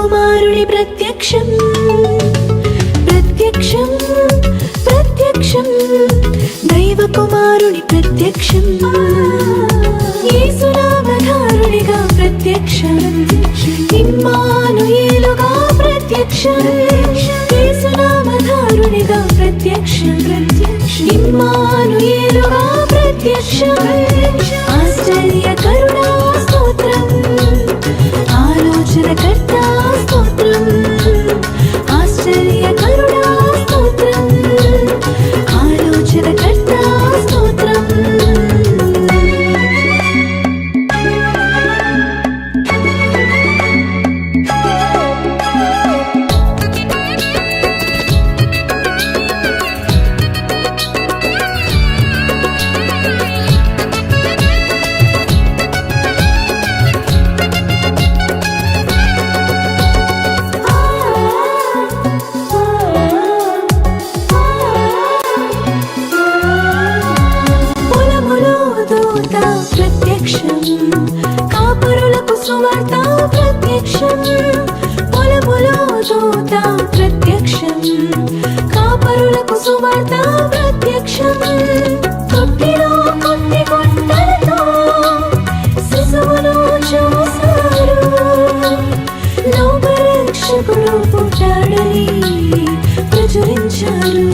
కుమారుని ప్రత్యక్షం ప్రత్యక్షం ప్రత్యక్షం దైవ కుమారుని ప్రత్యక్షం యేసునామధారునిగా ప్రత్యక్షం ఇమ్మానుయేలుగా ప్రత్యక్షం యేసునామధారునిగా ప్రత్యక్షం ఇమ్మానుయేలుగా ప్రత్యక్షం ఆశ్చర్యకరుడా స్తోత్రం ఆలోచనకర్త స్తోత్రం ఆశ్చర్యకరుడా స్తోత్రం ఆలోచనకర్త స్తోత్రం కాపరులకు సువార్త ప్రత్యక్షం పొలములో దూత ప్రత్యక్షం కాపరులకు సువార్త ప్రత్యక్షం తొట్టిలో కొద్ది గొట్టలతో శిశువును చూశారు లోకరక్షకుడు పుట్టాడని ప్రచురించారు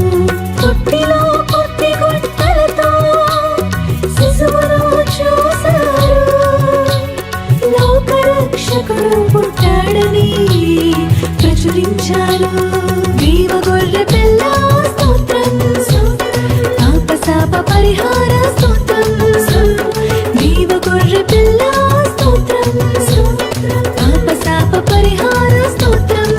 తొట్టిలో కొద్ది గొట్టలతో శిశువును చూశారు లోకరక్షకుడు పుట్టాడని ప్రచురించారు దేవ గొర్రె పిల్ల స్తోత్రం పాపశాప పరిహార స్తోత్రం దేవ గొర్రె పిల్ల స్తోత్రం పాపశాప పరిహార స్తోత్రం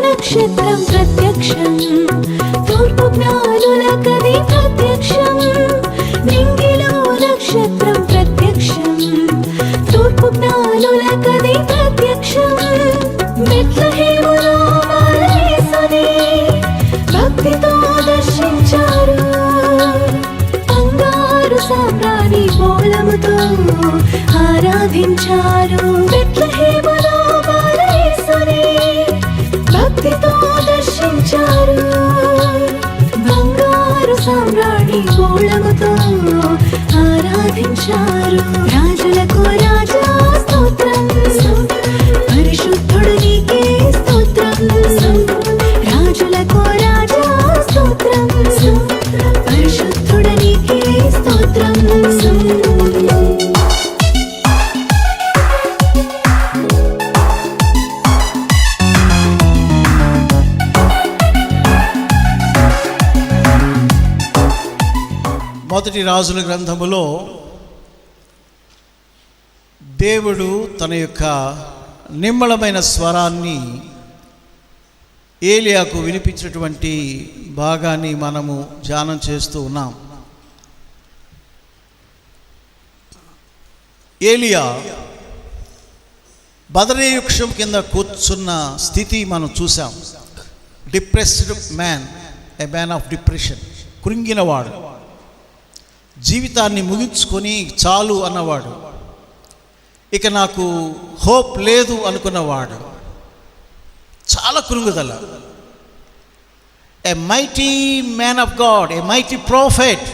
నక్షత్రం ప్రత్యక్షం తూర్పు జ్ఞానులకది ప్రత్యక్షం నింగిలో నక్షత్రం ప్రత్యక్షం తూర్పు జ్ఞానులకది ప్రత్యక్షం బెత్లెహేములో యేసుని భక్తితో దర్శించారు బంగారు సాంబ్రాణి బోళముతో ఆరాధించారు బెత్లెహేములో యేసుని భక్తితో దర్శించారు బంగారు సామ్రాణి బోళముతో ఆరాధించారు రాజులకు రాజా స్తోత్రం పరిశుద్ధుడు నీకే స్తోత్రం రాజులకు రాజా స్తోత్రం పరిశుద్ధుడు నీకే స్తోత్రం మొదటి రాజుల గ్రంథములో దేవుడు తన యొక్క నిమ్మళమైన స్వరాన్ని ఏలియాకు వినిపించినటువంటి భాగాన్ని మనము ధ్యానం చేస్తూ ఉన్నాం. ఏలియా బదరీ వృక్షం కింద కూర్చున్న స్థితి మనం చూసాం. Depressed man, a man of depression, కృంగినవాడు, జీవితాన్ని ముగించుకొని చాలు అన్నవాడు, ఇక నాకు హోప్ లేదు అనుకున్నవాడు, చాలా కృంగుదల. A mighty man of God, a mighty prophet,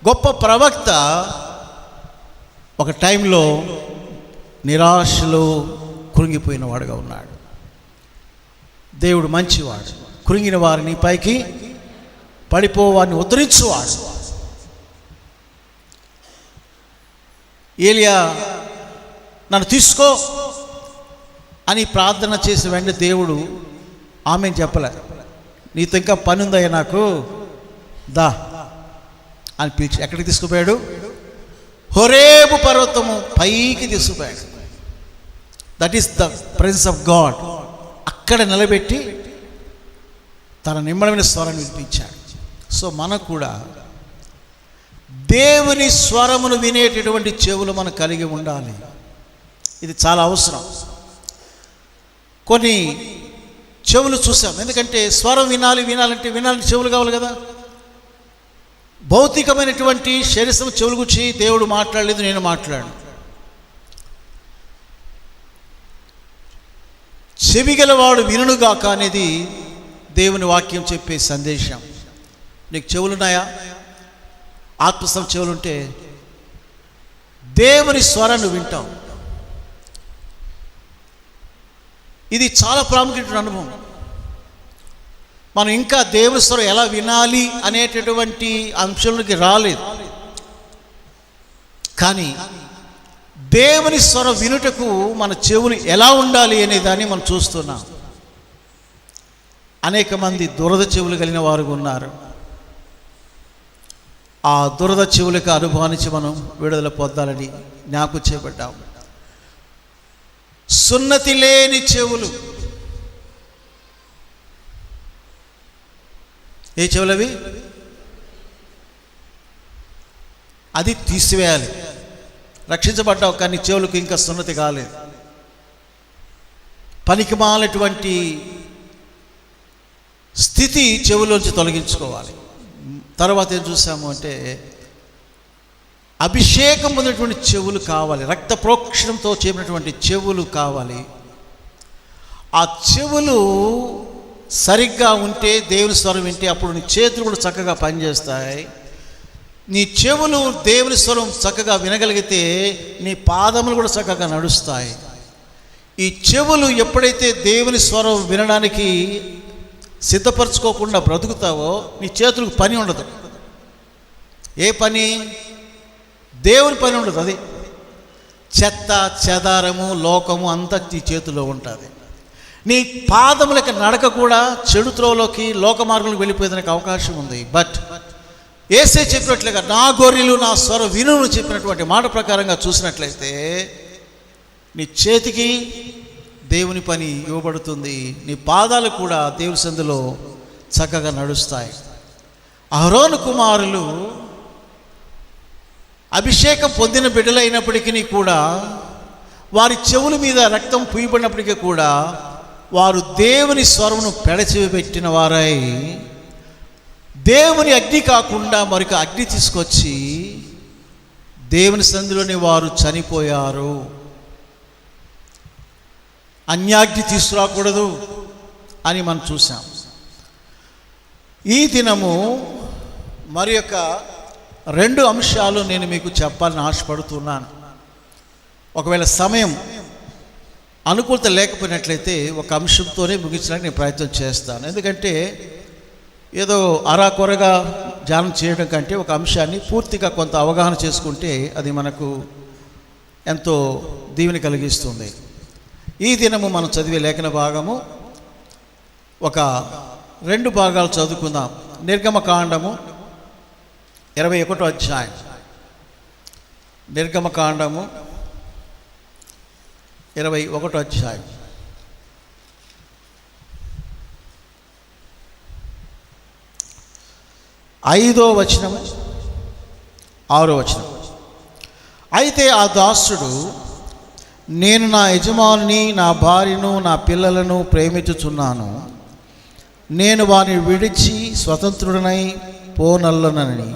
గొప్ప ప్రవక్త ఒక టైంలో నిరాశలో కృంగిపోయినవాడుగా ఉన్నాడు. దేవుడు మంచివాడు, కృంగిన వారిని పైకి పడిపోవారిని ఉద్ధరించువాడు. ఏలియా నన్ను తీసుకో అని ప్రార్థన చేసిన వెంటనే దేవుడు ఆమె చెప్పలే, నీతో ఇంకా పని ఉందయ్యా నాకు, దా అని పిలిచి ఎక్కడికి తీసుకుపోయాడు? హోరేబు పర్వతము పైకి తీసుకుపోయాడు. That is the presence of God. అక్కడ నిలబెట్టి తన నిమ్మడమైన స్వరాన్ని వినిపించాడు. సో మనకు కూడా దేవుని స్వరమును వినేటటువంటి చెవులు మనం కలిగి ఉండాలి. ఇది చాలా అవసరం. కొన్ని చెవులు చూసాం, ఎందుకంటే స్వరం వినాలంటే చెవులు కావాలి కదా. భౌతికమైనటువంటి శరీరం చెవులు గురించి దేవుడు మాట్లాడలేదు, నేను మాట్లాడాను. చెవిగలవాడు వినుగాక అనేది దేవుని వాక్యం చెప్పే సందేశం. నీకు చెవులున్నాయా? ఆత్మసం చెవులుంటే దేవుని స్వరాన్ని వింటాం. ఇది చాలా ప్రాముఖ్యమైన అనుభవం. మనం ఇంకా దేవుని స్వరం ఎలా వినాలి అనేటటువంటి అంశంలోకి రాలేదు. కానీ దేవుని స్వరం వినుటకు మన చెవులు ఎలా ఉండాలి అనే దాన్ని మనం చూస్తున్నాం. అనేక మంది దురద చెవులు కలిగిన వారు ఉన్నారు. ఆ దురద చెవులకు అనుభవానికి మనం విడుదల పొందాలని నాకు చేపట్టాం. సున్నతి లేని చెవులు, ఏ చెవులవి? అది తీసివేయాలి. రక్షించబడ్డావు కానీ చెవులకు ఇంకా సున్నతి కాలేదు. పనికిమాలినటువంటి స్థితి చెవులోంచి తొలగించుకోవాలి. తర్వాత ఏం చూసాము అంటే అభిషేకం పొందినటువంటి చెవులు కావాలి. రక్త ప్రోక్షణంతో చేసినటువంటి చెవులు కావాలి. ఆ చెవులు సరిగ్గా ఉంటే, దేవుని స్వరం వింటే, అప్పుడు నీ చేతులు కూడా చక్కగా పనిచేస్తాయి. నీ చెవులు దేవుని స్వరం చక్కగా వినగలిగితే నీ పాదములు కూడా చక్కగా నడుస్తాయి. ఈ చెవులు ఎప్పుడైతే దేవుని స్వరం వినడానికి సిద్ధపరచుకోకుండా బ్రతుకుతావో నీ చేతులకు పని ఉండదు. ఏ పని? దేవుని పని ఉండదు. అది చెత్త చెదారము లోకము అంతా నీ చేతిలో ఉంటుంది. నీ పాదములకి నడక కూడా చెడు త్రోవలోకి లోక మార్గంలోకి వెళ్ళిపోయేదానికి అవకాశం ఉంది. బట్ యేసే చెప్పినట్లుగా నా గొర్రెలు నా స్వరం వినును చెప్పినటువంటి మాట ప్రకారంగా చూసినట్లయితే నీ చేతికి దేవుని పని ఇవ్వబడుతుంది. నీ పాదాలు కూడా దేవుని సందులో చక్కగా నడుస్తాయి. అహరోను కుమారులు అభిషేకం పొందిన బిడ్డలైనప్పటికీ కూడా వారి చెవుల మీద రక్తం పూయబడినప్పటికీ కూడా వారు దేవుని స్వరమును పెడచెవి పెట్టిన వారై దేవుని అగ్ని కాకుండా మరొక అగ్ని తీసుకొచ్చి దేవుని సంధిలోని వారు చనిపోయారు. అన్యాగ్ని తీసుకురాకూడదు అని మనం చూసాం. ఈ దినము మరి యొక్క 2 అంశాలు నేను మీకు చెప్పాలని ఆశపడుతున్నాను. ఒకవేళ సమయం అనుకూలత లేకపోయినట్లయితే ఒక అంశంతోనే ముగించడానికి నేను ప్రయత్నం చేస్తాను. ఎందుకంటే ఏదో అరాకొరగా ధ్యానం చేయడం కంటే ఒక అంశాన్ని పూర్తిగా కొంత అవగాహన చేసుకుంటే అది మనకు ఎంతో దీవెన కలిగిస్తుంది. ఈ దినము మనం చదివే లేఖన భాగము ఒక 2 భాగాలు చదువుకుందాం. నిర్గమకాండము 21వ అధ్యాయం. నిర్గమకాండము 21వ అధ్యాయం. 5వ వచనము 6వ వచనం. అయితే ఆ దాసుడు, నేను నా యజమానిని, నా భార్యను, నా పిల్లలను ప్రేమించుచున్నాను. నేను వారిని విడిచి స్వతంత్రుడనై పోనల్లనని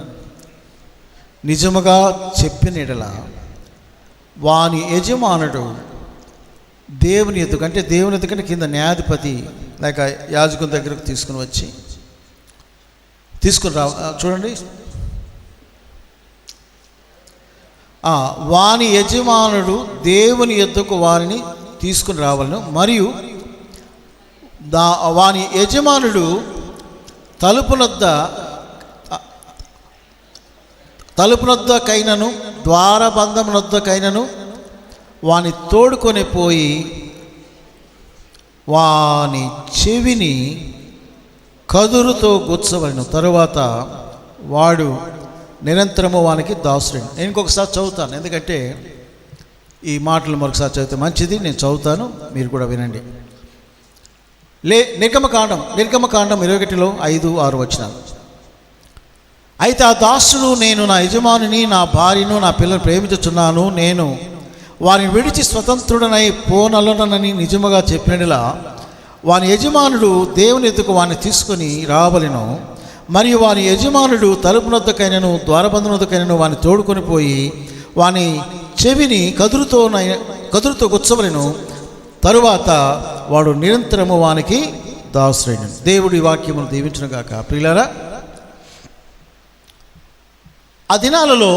నిజముగా చెప్పిన ఎడల వాని యజమానుడు దేవుని ఎద్దుకు, అంటే దేవుని ఎద్దుకంటే కింద న్యాయాధిపతి లేక యాజకుని దగ్గరకు తీసుకుని రా. చూడండి, వాని యజమానుడు దేవుని ఎద్దుకు వారిని తీసుకుని రావాలను. మరియు వాని యజమానుడు తలుపునొద్దకైనను ద్వారబంధమునొద్దకైనను వాని తోడుకొని పోయి వాని చెవిని కదురుతో గుచ్చవలను. తరువాత వాడు నిరంతరము వానికి దాసుడు. నేను ఇంకొకసారి చదువుతాను, ఎందుకంటే ఈ మాటలు మరొకసారి చదివితే మంచిది. నేను చదువుతాను, మీరు కూడా వినండి. నిర్గమకాండం 21లో 5-6 వచనాలు. అయితే ఆ దాసుడు, నేను నా యజమానిని, నా భార్యను, నా పిల్లలు ప్రేమించుచున్నాను, నేను వారిని విడిచి స్వతంత్రుడనై పోనలనని నిజముగా చెప్పినలా వాని యజమానుడు దేవుని ఎదుకు వారిని తీసుకొని రావలెను. మరియు వాని యజమానుడు తలుపునొద్దకైనను ద్వారబంధనొద్దకైనను వాని తోడుకొని పోయి వాని చెవిని కదురుతో గుచ్చవలెను. తరువాత వాడు నిరంతరము వానికి దాసుడైన. దేవుడి వాక్యమును దీవించును గాక. ప్రియులారా, ఆ దినాలలో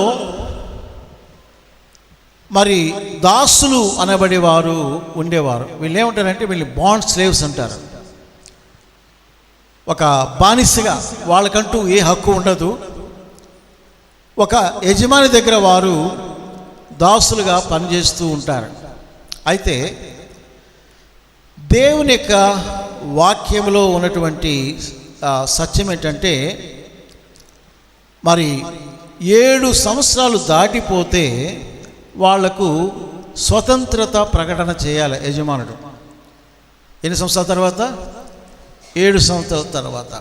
మరి దాసులు అనబడేవారు ఉండేవారు. వీళ్ళు ఏమంటారంటే వీళ్ళు బాండ్ స్లేవ్స్ అంటారు. ఒక బానిసగా వాళ్ళకంటూ ఏ హక్కు ఉండదు. ఒక యజమాని దగ్గర వారు దాసులుగా పనిచేస్తూ ఉంటారు. అయితే దేవుని యొక్క వాక్యంలో ఉన్నటువంటి సత్యం ఏంటంటే, మరి 7 సంవత్సరాలు దాటిపోతే వాళ్లకు స్వతంత్రత ప్రకటన చేయాలి యజమానుడు. ఎన్ని సంవత్సరాల తర్వాత? 7 సంవత్సరాల తర్వాత.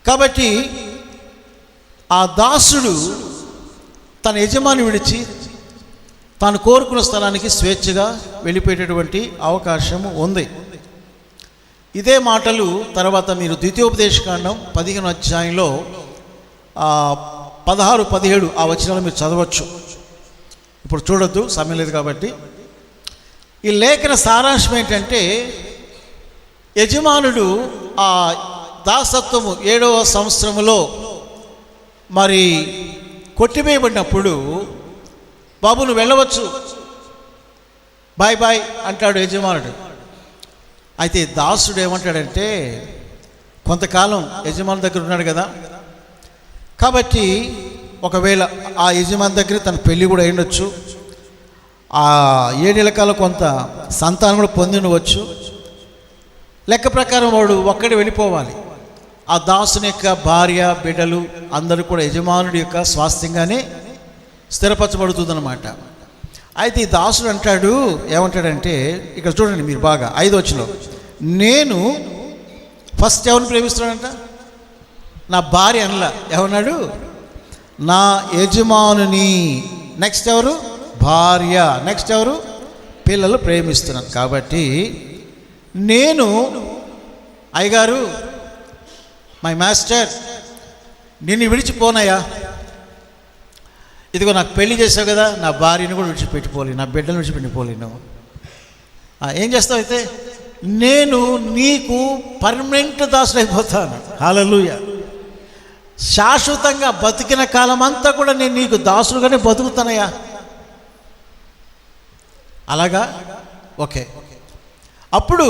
కాబట్టి ఆ దాసుడు తన యజమాని విడిచి తాను కోరుకున్న స్థలానికి స్వేచ్ఛగా వెళ్ళిపోయేటటువంటి అవకాశము ఉంది. ఇదే మాటలు తర్వాత మీరు ద్వితీయోపదేశకాండం 15వ అధ్యాయంలో 16-17 ఆ వచనాలు మీరు చదవచ్చు. ఇప్పుడు చూడొద్దు, సమయం లేదు కాబట్టి. ఈ లేఖన సారాంశం ఏంటంటే, యజమానుడు ఆ దాసత్వము 7వ సంవత్సరములో మరి కొట్టివేయబడినప్పుడు, బాబు నువ్వు వెళ్ళవచ్చు, బాయ్ బాయ్ అంటాడు యజమానుడు. అయితే దాసుడు ఏమంటాడంటే, కొంతకాలం యజమాని దగ్గర ఉన్నాడు కదా, కాబట్టి ఒకవేళ ఆ యజమాని దగ్గర తన పెళ్ళి కూడా అయ్యుండొచ్చు, ఆ 7 ఏళ్ల కాలం కొంత సంతానం కూడా పొంది ఉండవచ్చు. లెక్క ప్రకారం వాడు ఒక్కడే వెళ్ళిపోవాలి. ఆ దాసుని యొక్క భార్య బిడ్డలు అందరూ కూడా యజమానుడి యొక్క స్వాస్థ్యంగానే స్థిరపరచబడుతుందన్నమాట. అయితే ఈ దాసుడు అంటాడు, ఏమంటాడంటే, ఇక్కడ చూడండి మీరు బాగా 5వ వచనంలో, నేను ఫస్ట్ ఎవరిని ప్రేమిస్తున్నాడంట? నా భార్య అనలా, ఏమన్నాడు? నా యజమానుని. నెక్స్ట్ ఎవరు? భార్య. నెక్స్ట్ ఎవరు? పిల్లలు ప్రేమిస్తున్నాను. కాబట్టి నేను, అయ్యగారు, మై మాస్టర్, నిన్ను విడిచిపోనాయా, ఇదిగో నాకు పెళ్లి చేసావు కదా, నా భార్యను కూడా విడిచిపెట్టిపోలేను, నా బిడ్డను విడిచిపెట్టిపోలేను. ఏం చేస్తావు? అయితే నేను నీకు పర్మనెంట్ దాసుడైపోతాను. హల్లెలూయా. శాశ్వతంగా బతికిన కాలం అంతా కూడా నేను నీకు దాసుడుగానే బతుకుతానయ్యా. అలాగా? ఓకే. అప్పుడు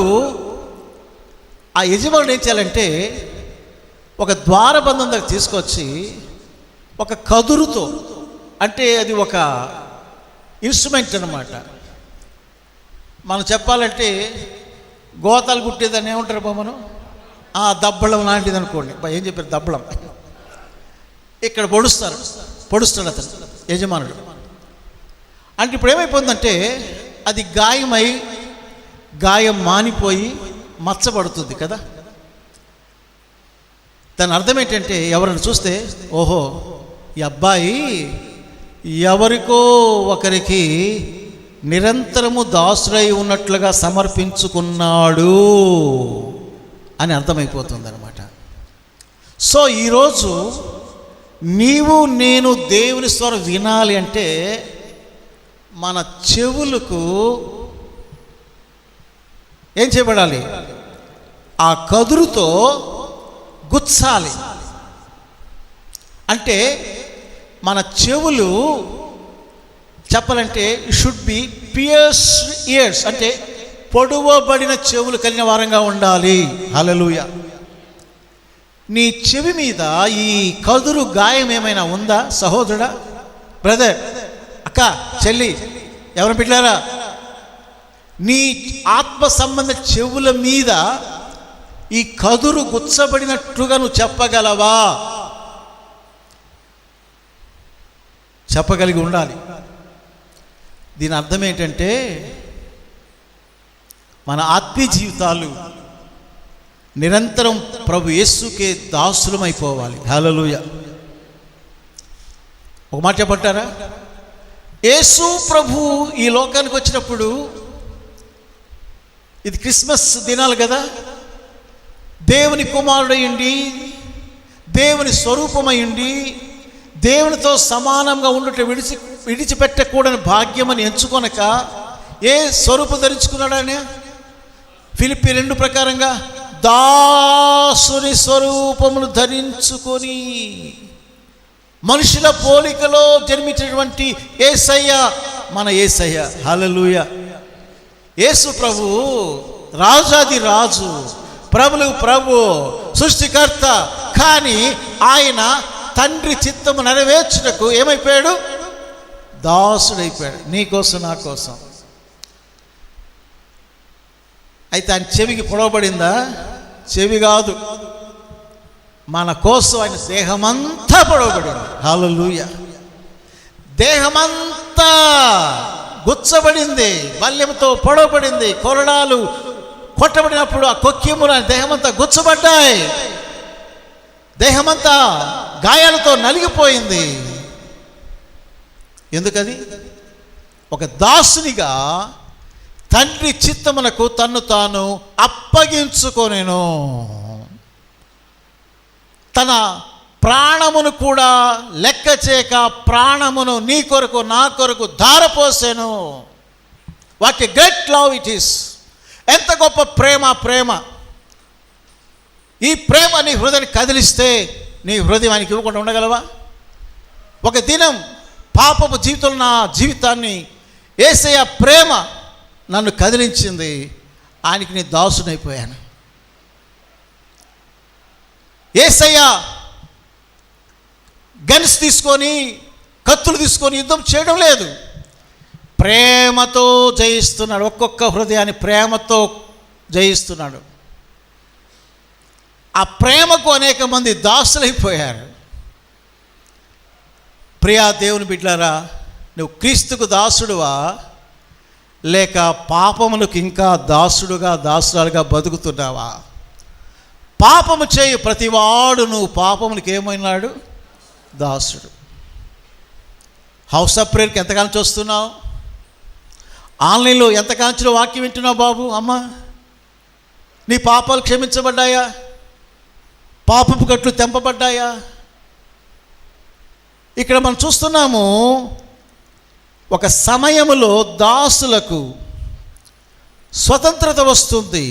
ఆ యజమానుడు ఏం చేయాలంటే, ఒక ద్వారబంధం దగ్గర తీసుకొచ్చి ఒక కదురుతో, అంటే అది ఒక ఇన్స్ట్రుమెంట్ అన్నమాట. మనం చెప్పాలంటే గోతాలు కుట్టేదని ఏమంటారు బా మనం? దబ్బళం లాంటిది అనుకోండి. ఏం చెప్పారు? దబ్బళం. ఇక్కడ పొడుస్తాడు అతను యజమానుడు. అంటే ఇప్పుడు ఏమైపోతుందంటే, అది గాయం మానిపోయి మచ్చబడుతుంది కదా. దాని అర్థం ఏంటంటే, ఎవరిని చూస్తే ఓహో ఈ అబ్బాయి ఎవరికో ఒకరికి నిరంతరము దాసుడై ఉన్నట్లుగా సమర్పించుకున్నాడు అని అర్థమైపోతుంది అన్నమాట. సో ఈరోజు నీవు నేను దేవుని స్వరం వినాలి అంటే మన చెవులకు ఏం చేయబడాలి? ఆ కదురుతో గుచ్చాలి. అంటే మన చెవులు చెప్పాలంటే షుడ్ బి పియర్స్డ్ ఇయర్స్, అంటే పొడవబడిన చెవులు కలిగిన వారంగా ఉండాలి. హల్లెలూయా. నీ చెవి మీద ఈ కదురు గాయం ఏమైనా ఉందా సహోదరుడా, బ్రదర్, అక్క, చెల్లి, ఎవరు బిడ్డలారా? నీ ఆత్మ సంబంధ చెవుల మీద ఈ కదురు గుచ్చబడినట్లుగా నువ్వు చెప్పగలవా? చెప్పగలిగి ఉండాలి. దీని అర్థం ఏంటంటే మన ఆత్మీయ జీవితాలు నిరంతరం ప్రభు యేసుకే దాసులమైపోవాలి. హల్లెలూయా. ఒక మాట చెప్పంటారా? యేసు ప్రభు ఈ లోకానికి వచ్చినప్పుడు, ఇది క్రిస్మస్ దినాలు కదా, దేవుని కుమారుడయ్యుండి, దేవుని స్వరూపమయ్యుండి, దేవునితో సమానంగా ఉండుట విడిచిపెట్టకూడని భాగ్యమని ఎంచుకొనక ఏ స్వరూపం ధరించుకున్నాడు ఆయన? ఫిలిప్పీ 2 ప్రకారంగా దాసుని స్వరూపమును ధరించుకొని మనుషుల పోలికలో జన్మించినటువంటి యేసయ్య మన యేసయ్య. హల్లెలూయా. యేసు ప్రభు రాజాది రాజు, ప్రభులు ప్రభు, సృష్టికర్త. కానీ ఆయన తండ్రి చిత్తము నెరవేర్చుటకు ఏమైపోయాడు? దాసుడైపోయాడు. నీ కోసం, నా కోసం. అయితే ఆయన చెవికి పొడవబడిందా? చెవి కాదు, మన కోసం ఆయన దేహమంతా పొడవబడింది. హల్లెలూయా. దేహమంతా గుచ్చబడింది, బల్యంతో పొడవబడింది. కొరడాలు కొట్టబడినప్పుడు ఆ కొక్కిములు ఆయన దేహమంతా గుచ్చబడ్డాయి. దేహమంతా గాయాలతో నలిగిపోయింది. ఎందుకది? ఒక దాసునిగా తండ్రి చిత్తమునకు తన్ను తాను అప్పగించుకొనెను. తన ప్రాణమును కూడా లెక్క చేయక ప్రాణమును నీ కొరకు, నా కొరకు ధారపోసెను. What a great love it is. ఎంత గొప్ప ప్రేమ! ప్రేమ, ఈ ప్రేమ నీ హృదయాన్ని కదిలిస్తే నీ హృదయం ఆయనకి ఇవ్వకుండా ఉండగలవా? ఒక దినం పాపపు జీవితంలో నా జీవితాన్ని యేసయ్య ప్రేమ నన్ను కదిలించింది. ఆయనకి నేను దాసునైపోయాను. యేసయ్య గన్స్ తీసుకొని, కత్తులు తీసుకొని యుద్ధం చేయడం లేదు, ప్రేమతో జయిస్తున్నాడు. ఒక్కొక్క హృదయాన్ని ప్రేమతో జయిస్తున్నాడు. ఆ ప్రేమకు అనేక మంది దాసులైపోయారు. ప్రియా దేవుని బిడ్డలారా, నువ్వు క్రీస్తుకు దాసుడువా, లేక పాపములకు ఇంకా దాసుడుగా, దాసురాలుగా బతుకుతున్నావా? పాపము చేయు ప్రతివాడు నువ్వు పాపములకు ఏమైనాడు? దాసుడు. హౌస్ ఆఫ్ ప్రేయర్కి ఎంతకాలం చూస్తున్నావు? ఆన్లైన్లో ఎంతకాలం వాక్యం వింటున్నావు? బాబు, అమ్మ, నీ పాపాలు క్షమించబడ్డాయా? పాపపు కట్లు తెంపబడ్డాయా? ఇక్కడ మనం చూస్తున్నాము, ఒక సమయములో దాసులకు స్వతంత్రత వస్తుంది,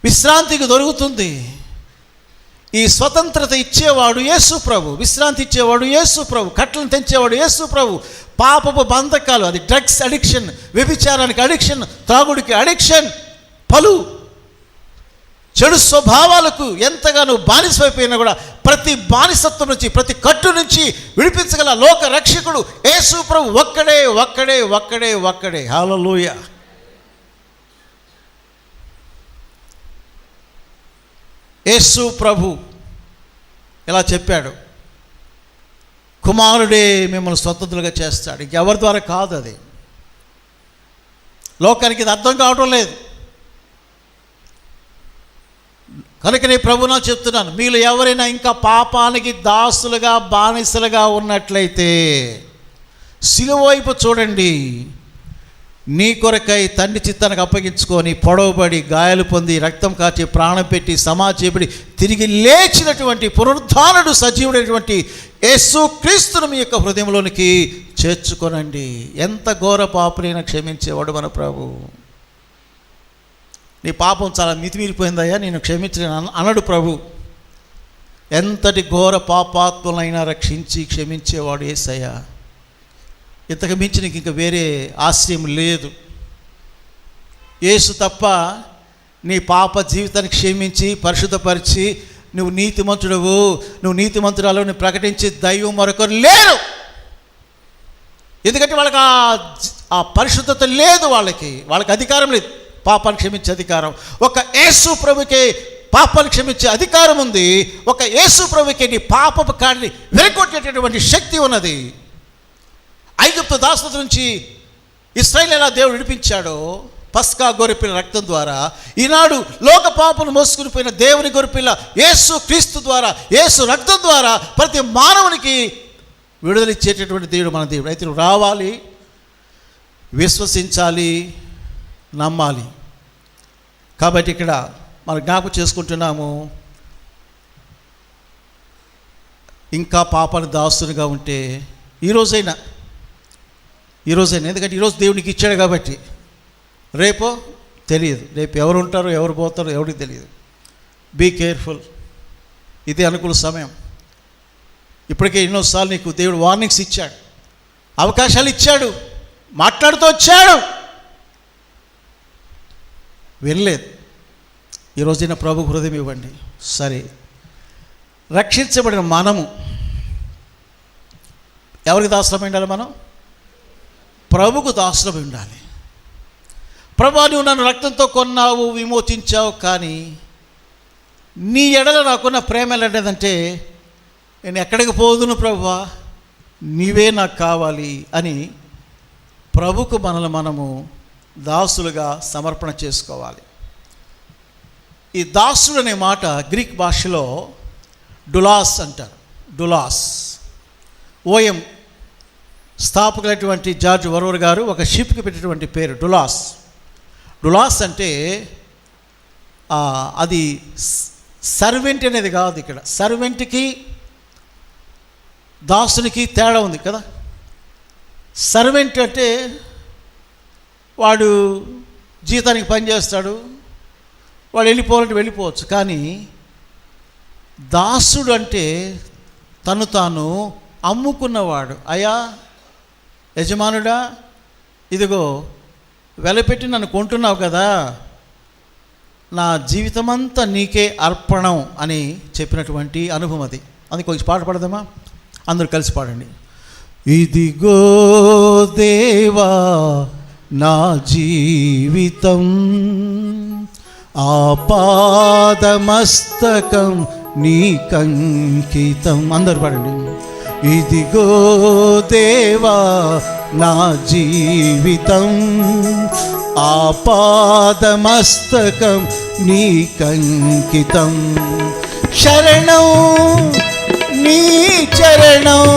విశ్రాంతికి దొరుకుతుంది. ఈ స్వతంత్రత ఇచ్చేవాడు యేసు ప్రభు, విశ్రాంతి ఇచ్చేవాడు యేసు ప్రభు, కట్లను తెంచేవాడు యేసు ప్రభు. పాపపు బంధకాలు, అది డ్రగ్స్ అడిక్షన్, వ్యభిచారానికి అడిక్షన్, త్రాగుడికి అడిక్షన్, పలు చెడు స్వభావాలకు ఎంతగానో బానిసైపోయినా కూడా ప్రతి బానిసత్వం నుంచి, ప్రతి కట్టు నుంచి విడిపించగల లోక రక్షకుడు యేసు ప్రభు ఒక్కడే, ఒక్కడే, ఒక్కడే, ఒక్కడే. హల్లెలూయా. యేసు ప్రభు ఇలా చెప్పాడు, కుమారుడే మిమ్మల్ని స్వతంత్రులుగా చేస్తాడు. ఇంకెవరి ద్వారా కాదు. అది లోకానికి ఇది అర్థం కావటం లేదు. కనుక నేను ప్రభునా చెప్తున్నాను, మీలో ఎవరైనా ఇంకా పాపానికి దాసులుగా, బానిసలుగా ఉన్నట్లయితే సిలువ వైపు చూడండి. నీ కొరకై తండ్రి చిత్తానికి అప్పగించుకొని, పొడవబడి, గాయాలు పొంది, రక్తం కాచి, ప్రాణం పెట్టి, సమాచేపడి, తిరిగి లేచినటువంటి పునరుద్ధానుడు, సజీవుడైనటువంటి యేసు క్రీస్తును మీ యొక్క హృదయంలోనికి చేర్చుకొనండి. ఎంత ఘోర పాపులైనా క్షమించేవాడు మన ప్రభు. నీ పాపం చాలా మితిమీరిపోయిందయ్యా, నేను క్షమించలేను అనడు ప్రభు. ఎంతటి ఘోర పాపాత్ములైనా రక్షించి క్షమించేవాడు యేసయ్య. ఇంతకు మించి నీకు ఇంకా వేరే ఆశ్రయం లేదు. యేసు తప్ప నీ పాప జీవితాన్ని క్షమించి, పరిశుద్ధపరిచి, నువ్వు నీతిమంతుడవు, నువ్వు నీతిమంతురాలు నువ్వు ప్రకటించి దైవం మరొకరు లేరు. ఎందుకంటే వాళ్ళకి ఆ పరిశుద్ధత లేదు. వాళ్ళకి అధికారం లేదు పాపాన్ని క్షమించే అధికారం. ఒక యేసు ప్రభుకే పాపాన్ని క్షమించే అధికారం ఉంది. ఒక యేసు ప్రభుకే నీ పాపపు కాడిని విరగొట్టేటటువంటి శక్తి ఉన్నది. ఐగుప్తు దాసత్వం నుంచి ఇశ్రాయేలు ఎలా దేవుడు విడిపించాడో పస్కా గొర్రెపిల్ల రక్తం ద్వారా, ఈనాడు లోక పాపను మోసుకుని పోయిన దేవుని గొర్రెపిల్ల యేసు క్రీస్తు ద్వారా, యేసు రక్తం ద్వారా ప్రతి మానవునికి విడుదలిచ్చేటటువంటి దేవుడు మన దేవుడు. అయితే నువ్వు రావాలి, విశ్వసించాలి, నమ్మాలి. కాబట్టి ఇక్కడ మనం జ్ఞాపకం చేసుకుంటున్నాము, ఇంకా పాపానికి దాసునిగా ఉంటే ఈరోజైనా ఎందుకంటే ఈరోజు దేవునికి ఇచ్చాడు కాబట్టి, రేపో తెలియదు, రేపు ఎవరు ఉంటారో ఎవరు పోతారో ఎవరికి తెలియదు. Be careful. ఇదే అనుకూల సమయం. ఇప్పటికే ఎన్నోసార్లు నీకు దేవుడు వార్నింగ్స్ ఇచ్చాడు, అవకాశాలు ఇచ్చాడు, మాట్లాడుతూ వచ్చాడు, వినలేదు. ఈరోజైనా ప్రభు హృదయం ఇవ్వండి. సరే, రక్షించబడిన మనము ఎవరికి దాసులమై ఉండాలి? మనం ప్రభుకు దాసులమై ఉండాలి. ప్రభా, నువ్వు నన్ను రక్తంతో కొన్నావు, విమోచించావు, కానీ నీ ఎడల నాకున్న ప్రేమ ఎలాంటిదంటే నేను ఎక్కడికి పోదును ప్రభువా, నీవే నాకు కావాలి అని ప్రభుకు మనము దాసులుగా సమర్పణ చేసుకోవాలి. ఈ దాసుడు అనే మాట గ్రీక్ భాషలో డులాస్ అంటారు. డులాస్. ఓఎం స్థాపకులైనటువంటి జార్జ్ వరోర్ గారు ఒక షిప్కి పెట్టినటువంటి పేరు డులాస్. డులాస్ అంటే అది సర్వెంట్ అనేది కాదు. ఇక్కడ సర్వెంట్కి దాసునికి తేడా ఉంది కదా. సర్వెంట్ అంటే వాడు జీతానికి పనిచేస్తాడు, వాడు వెళ్ళిపోవాలంటే వెళ్ళిపోవచ్చు. కానీ దాసుడు అంటే తను తాను అమ్ముకున్నవాడు. అయ్యా యజమానుడా, ఇదిగో వెలపెట్టి నన్ను కొంటున్నావు కదా, నా జీవితమంతా నీకే అర్పణం అని చెప్పినటువంటి అనుభవం అది. అందుకు కొంచెం పాట పాడదామా? అందరూ కలిసి పాడండి. ఇదిగో దేవా నా జీవితం, ఆపాదమస్తకం నీకంకితం. అందరూ పాడండి. ఇదిగో దేవా నా జీవితం, ఆపాదమస్తకం నీకంకితం. శరణం నీ చరణం,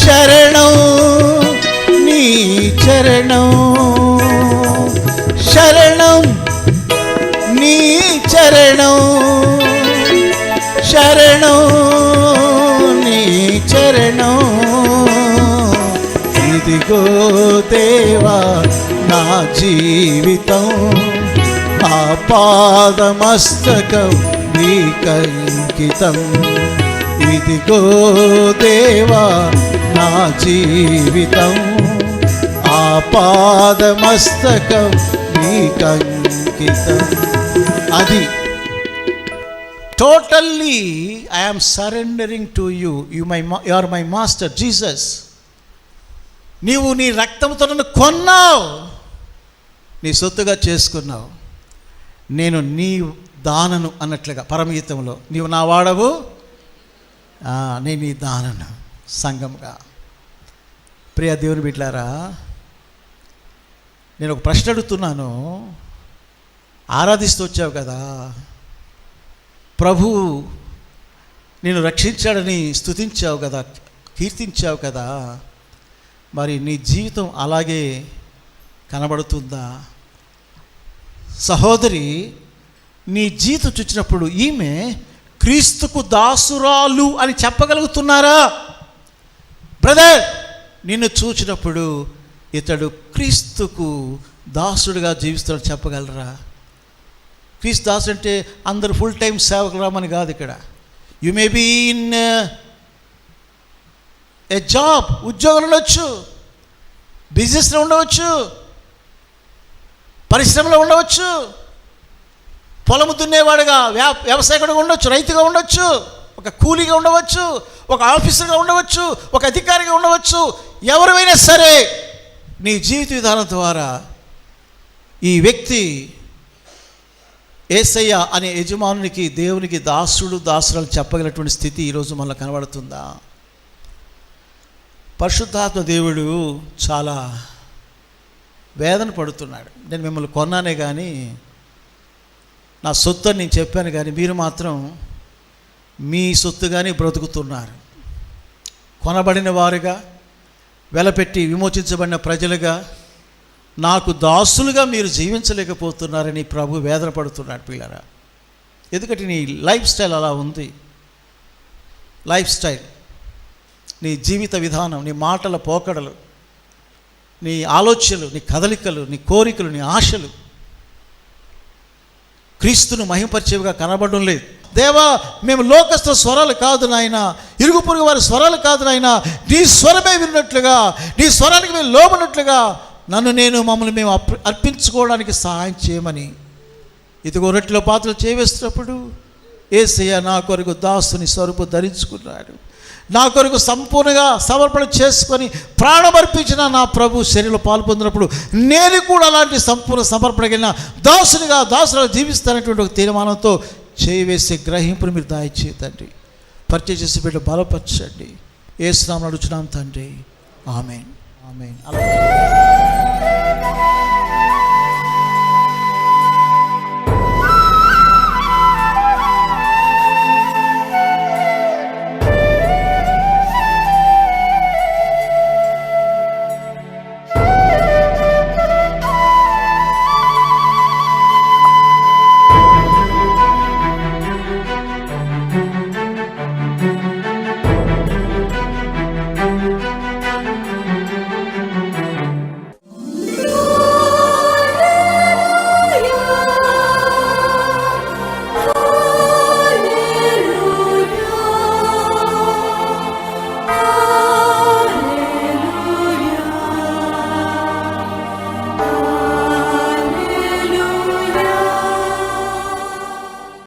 శరణం నీ చరణం, శరణం నీ చరణం, శరణం నీ చరణం. ఇదిగో దేవా నా జీవితం, ఆపాదమస్తకం నీకంకితం. ఇదిగో దేవా నా జీవితం, ఆపాదమస్తకం నీకంకితం. అది totally I am surrendering to you. You are my master Jesus. నీవు నీ రక్తంతో నన్ను కొన్నావు, నీ సొత్తుగా చేసుకున్నావు. నేను నీ దానను అన్నట్లుగా పరమగీతంలో, నీవు నా వాడవు, నేను నీ దానను. సంఘంగా ప్రియ దేవుని బిడ్డలారా, నేను ఒక ప్రశ్న అడుగుతున్నాను. ఆరాధిస్తూ వచ్చావు కదా, ప్రభు నేను రక్షించాడని స్తుతించావు కదా, కీర్తించావు కదా, మరి నీ జీవితం అలాగే కనబడుతుందా? సహోదరి, నీ జీవితం చూచినప్పుడు ఈమె క్రీస్తుకు దాసురాలు అని చెప్పగలుగుతున్నారా? బ్రదర్, నిన్ను చూచినప్పుడు ఇతడు క్రీస్తుకు దాసుడుగా జీవిస్తాడు చెప్పగలరా? క్రీస్తు దాసుడు అంటే అందరు ఫుల్ టైం సేవకులు రామని కాదు. ఇక్కడ you may be in a job, ఉద్యోగంలో ఉండవచ్చు, బిజినెస్లో ఉండవచ్చు, పరిశ్రమలో ఉండవచ్చు, పొలము దున్నేవాడుగా, వ్యవసాయకుడిగా ఉండవచ్చు, రైతుగా ఉండవచ్చు, ఒక కూలీగా ఉండవచ్చు, ఒక ఆఫీసర్గా ఉండవచ్చు, ఒక అధికారిగా ఉండవచ్చు. ఎవరైనా సరే నీ జీవిత విధానం ద్వారా ఈ వ్యక్తి యేసయ్య అనే యజమానునికి, దేవునికి దాసుడు దాసురాలు చెప్పగలిగినటువంటి స్థితి ఈరోజు మనకు కనబడుతుందా? పరిశుద్ధాత్మ దేవుడు చాలా వేదన పడుతున్నాడు. నేను మిమ్మల్ని కొన్నానే కానీ, నా సొత్తు అని నేను చెప్పాను కానీ, మీరు మాత్రం మీ సొత్తుగానే బ్రతుకుతున్నారు. కొనబడిన వారుగా, వెలపెట్టి విమోచించబడిన ప్రజలుగా, నాకు దాసులుగా మీరు జీవించలేకపోతున్నారని ప్రభు వేదన పడుతున్నాడు పిల్లరా. ఎందుకంటే నీ లైఫ్ స్టైల్ అలా ఉంది. లైఫ్ స్టైల్, నీ జీవిత విధానం, నీ మాటల పోకడలు, నీ ఆలోచనలు, నీ కదలికలు, నీ కోరికలు, నీ ఆశలు క్రీస్తును మహిమపరిచేవిగా కనబడడం లేదు. దేవా, మేము లోకస్తుల స్వరాలు కాదు నాయన, ఇరుగు పొరుగు వారి స్వరాలు కాదు నాయన, నీ స్వరమే విన్నట్లుగా, నీ స్వరానికి మేము లోబడినట్లుగా మమ్మల్ని మేము అర్పించుకోవడానికి సహాయం చేయమని ఇదిగో రొట్టెలో పాత్రలు చేవేస్తున్నప్పుడు యేసయ్య నా కొరకు దాసుని స్వరూపు ధరించుకున్నాడు. నా కొరకు సంపూర్ణంగా సమర్పణ చేసుకొని ప్రాణమర్పించిన నా ప్రభు శరీరంలో పాల్పొందినప్పుడు నేను కూడా అలాంటి సంపూర్ణ సమర్పణ కలిగిన దాసులుగా జీవిస్తానటువంటి ఒక తీర్మానంతో చేయవేసే గ్రహింపును మీరు దయచేయండి. పరిచయం చేసి బిడ్డ బలపరచండి. యేసు నామమున అడుగుచున్నాం తండ్రి, ఆమేన్, ఆమేన్.